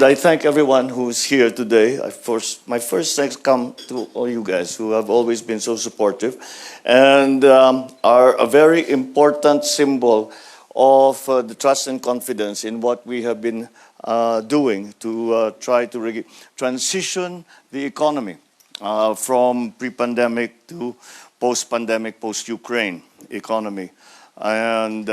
I thank everyone who's here today. My first thanks come to all you guys who have always been so supportive and are a very important symbol of the trust and confidence in what we have been doing to try to transition the economy from pre-pandemic to post-pandemic, post-Ukraine economy. And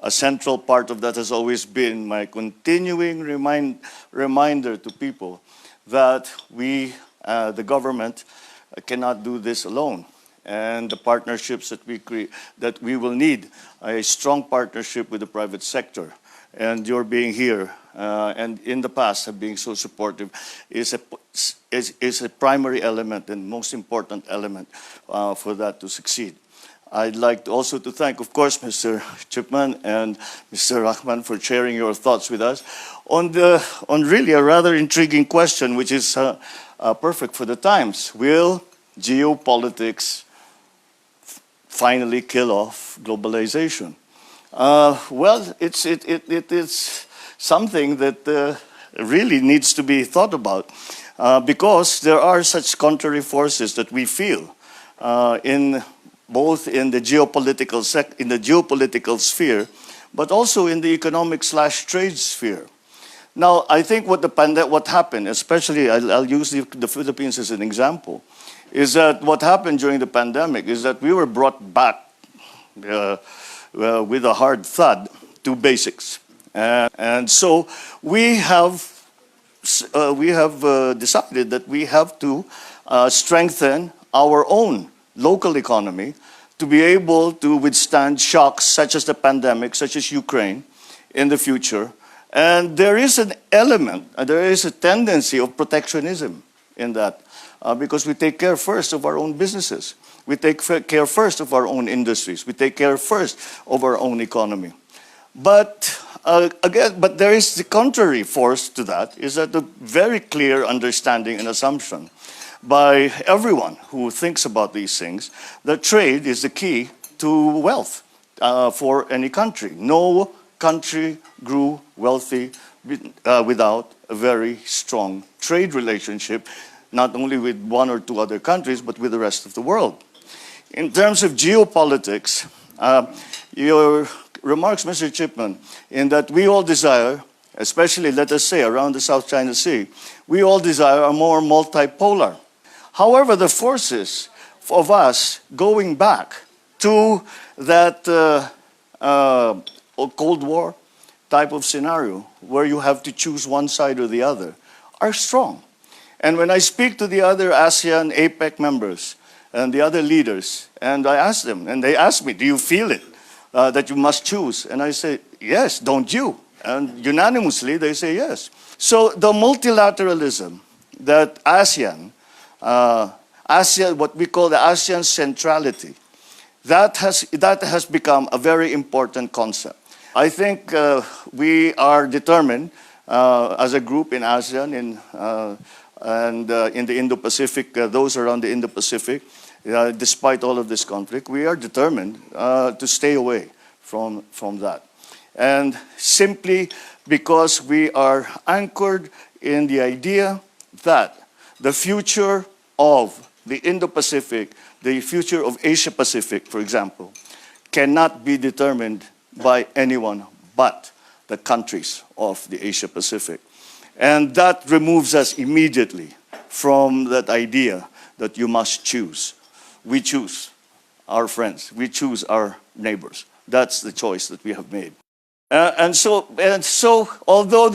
a central part of that has always been my continuing reminder to people that we, the government, cannot do this alone. And the partnerships that we will need, a strong partnership with the private sector. And your being here and in the past have been so supportive is a primary element and most important element for that to succeed. I'd like also to thank, of course, Mr. Chipman and Mr. Rahman for sharing your thoughts with us on really a rather intriguing question, which is perfect for the times. Will geopolitics finally kill off globalization? Well, it is something that really needs to be thought about because there are such contrary forces that we feel both in the geopolitical sphere, but also in the economic/trade sphere. Now, I think what happened, especially I'll use the Philippines as an example, is that what happened during the pandemic is that we were brought back with a hard thud to basics, and so we have decided that we have to strengthen our own local economy to be able to withstand shocks such as the pandemic, such as Ukraine, in the future. And there is an element, there is a tendency of protectionism in that, because we take care first of our own businesses. We take care first of our own industries. We take care first of our own economy. But but there is the contrary force to that, is that the very clear understanding and assumption by everyone who thinks about these things that trade is the key to wealth for any country. No country grew wealthy without a very strong trade relationship, not only with one or two other countries, but with the rest of the world. In terms of geopolitics, your remarks, Mr. Chipman, in that we all desire, especially, let us say, around the South China Sea, we all desire a more multipolar. However, the forces of us going back to that Cold War type of scenario where you have to choose one side or the other are strong. And when I speak to the other ASEAN, APEC members and the other leaders, and I ask them, and they ask me, do you feel it, that you must choose? And I say, yes, don't you? And unanimously, they say yes. So the multilateralism that ASEAN, what we call the ASEAN centrality, that has become a very important concept. I think we are determined as a group in ASEAN and in the Indo-Pacific, those around the Indo-Pacific, despite all of this conflict, we are determined to stay away from that. And simply because we are anchored in the idea that the future of the Indo-Pacific, the future of Asia-Pacific, for example, cannot be determined by anyone but the countries of the Asia-Pacific. And that removes us immediately from that idea that you must choose. We choose our friends. We choose our neighbors. That's the choice that we have made. And so, although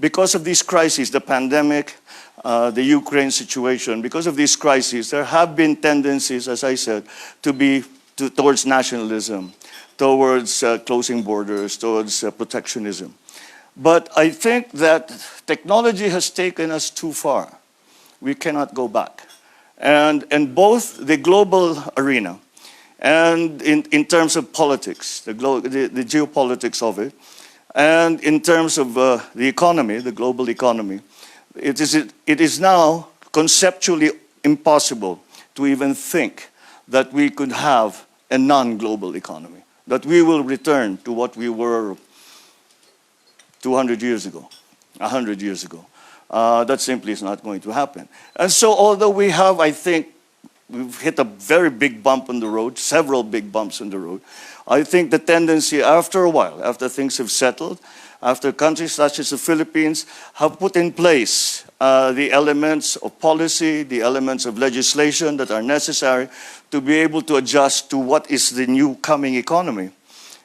because of these crises, the pandemic, the Ukraine situation, because of these crises, there have been tendencies, as I said, towards nationalism, towards closing borders, towards protectionism. But I think that technology has taken us too far. We cannot go back. And in both the global arena and in terms of politics, the geopolitics of it, and in terms of the economy, the global economy, it is now conceptually impossible to even think that we could have a non-global economy, that we will return to what we were 200 years ago, 100 years ago. That simply is not going to happen. And so although we have, I think, we've hit a very big bump on the road, several big bumps on the road, I think the tendency after a while, after things have settled, after countries such as the Philippines have put in place the elements of policy, the elements of legislation that are necessary to be able to adjust to what is the new coming economy.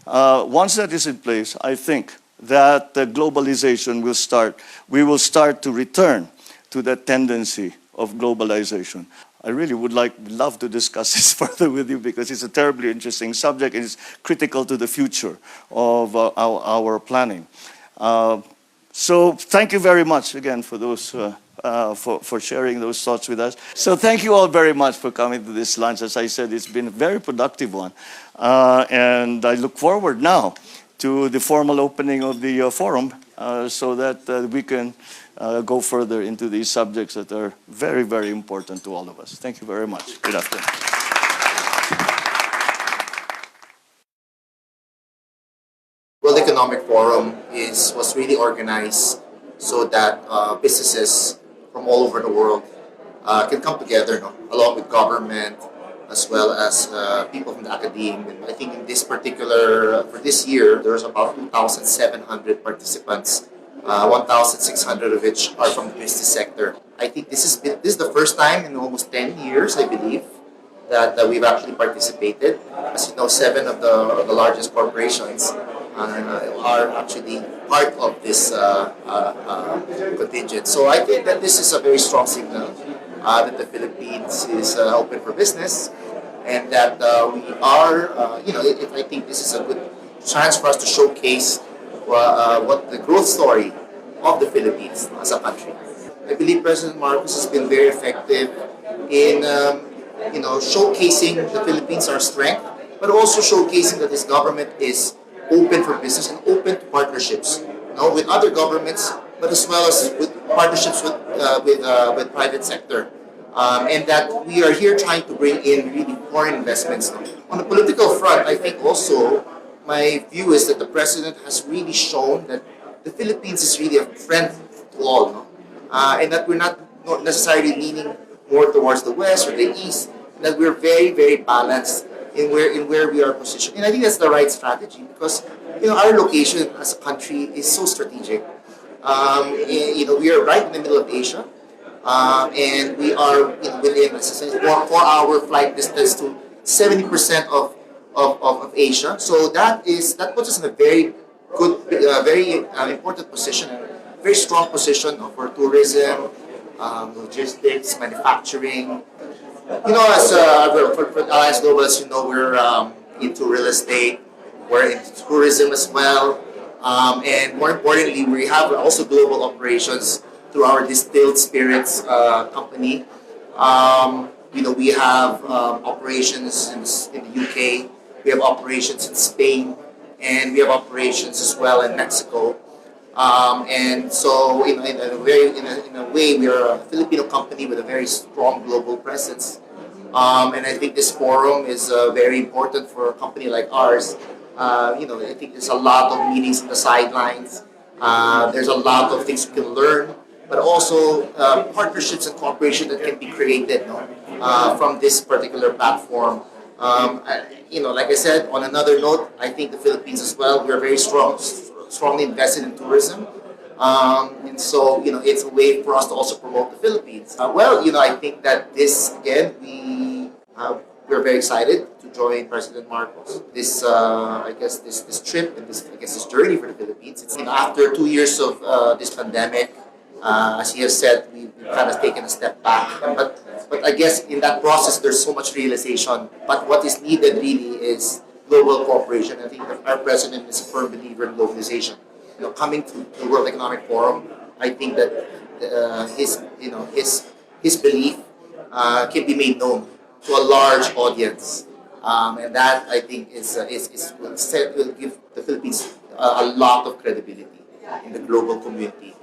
Once that is in place, I think that globalization will start, we will start to return to that tendency of globalization. I really would love to discuss this further with you because it's a terribly interesting subject and it's critical to the future of our planning. So thank you very much again for those for sharing those thoughts with us. So thank you all very much for coming to this lunch. As I said, it's been a very productive one. And I look forward now to the formal opening of the forum so that we can go further into these subjects that are very, very important to all of us. Thank you very much. Good afternoon. World Economic Forum was really organized so that businesses from all over the world can come together, along with government as well as people from the academia. And I think in this particular, for this year, there's about 2,700 participants, 1,600 of which are from the business sector. I think this is the first time in almost 10 years, I believe, that we've actually participated. As you know, 7 of the largest corporations are actually part of this contingent. So I think that this is a very strong signal that the Philippines is open for business, and that we are, I think this is a good chance for us to showcase what the growth story of the Philippines as a country. I believe President Marcos has been very effective in showcasing the Philippines, our strength, but also showcasing that his government is open for business and open to partnerships, with other governments, but as well as with partnerships with private sector, and that we are here trying to bring in really foreign investments. On the political front, I think also my view is that the president has really shown that the Philippines is really a friend to all, and that we're not necessarily leaning more towards the west or the east, and that we're very, very balanced in where we are positioned. And I think that's the right strategy because our location as a country is so strategic. We are right in the middle of Asia, and we are within a 4-hour flight distance to 70% of Asia. So that puts us in a very good, very important position, very strong position for tourism, logistics, manufacturing. As for Alliance Global, as you know, we're into real estate, we're into tourism as well, and more importantly, we have also global operations through our distilled spirits company. We have operations in the UK, we have operations in Spain, and we have operations as well in Mexico. And so, in a way, we are a Filipino company with a very strong global presence. And I think this forum is very important for a company like ours. I think there's a lot of meetings on the sidelines. There's a lot of things we can learn, but also partnerships and cooperation that can be created from this particular platform. Like I said, on another note, I think the Philippines as well, we're very strongly invested in tourism. And so, it's a way for us to also promote the Philippines. I think that this, again, we're very excited to join President Marcos. This trip and this journey for the Philippines. It's after 2 years of this pandemic, as he has said, we've kind of taken a step back. But I guess in that process, there's so much realization. But what is needed really is global cooperation. I think our president is a firm believer in globalization. Coming to the World Economic Forum, I think that his belief can be made known to a large audience, and that I think will give the Philippines a lot of credibility in the global community.